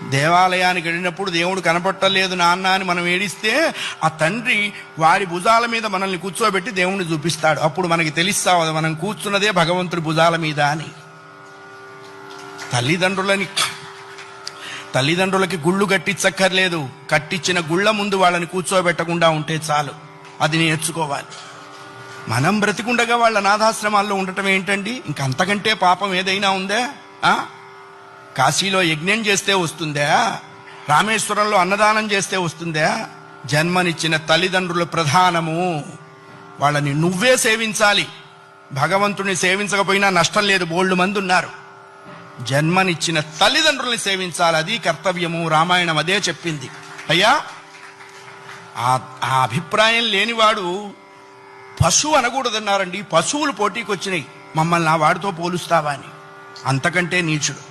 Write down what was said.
దేవాలయానికి వెళ్ళినప్పుడు దేవుడు కనపట్టలేదు నాన్న అని మనం ఏడిస్తే ఆ తండ్రి వారి భుజాల మీద మనల్ని కూర్చోబెట్టి దేవుణ్ణి చూపిస్తాడు. అప్పుడు మనకి తెలుస్తా మనం కూర్చున్నదే భగవంతుడి భుజాల మీద అని. తల్లిదండ్రులకి గుళ్ళు కట్టించక్కర్లేదు, కట్టించిన గుళ్ళ ముందు వాళ్ళని కూర్చోబెట్టకుండా ఉంటే చాలు. అది నేర్చుకోవాలి. మనం బ్రతికుండగా వాళ్ళ అనాథాశ్రమాల్లో ఉండటం ఏంటండి? ఇంకంతకంటే పాపం ఏదైనా ఉందా? కాశీలో యజ్ఞం చేస్తే వస్తుందా? రామేశ్వరంలో అన్నదానం చేస్తే వస్తుందా? జన్మనిచ్చిన తల్లిదండ్రులు ప్రధానము. వాళ్ళని నువ్వే సేవించాలి. భగవంతుని సేవించకపోయినా నష్టం లేదు, బోల్డు మంది ఉన్నారు. జన్మనిచ్చిన తల్లిదండ్రుల్ని సేవించాలి, అది కర్తవ్యము. రామాయణం అదే చెప్పింది. అయ్యా, ఆ అభిప్రాయం లేనివాడు పశువు అనకూడదన్నారండి. పశువులు పోటీకి వచ్చినాయి, మమ్మల్ని ఆ వాడితో పోలుస్తావా అని. అంతకంటే నీచుడు.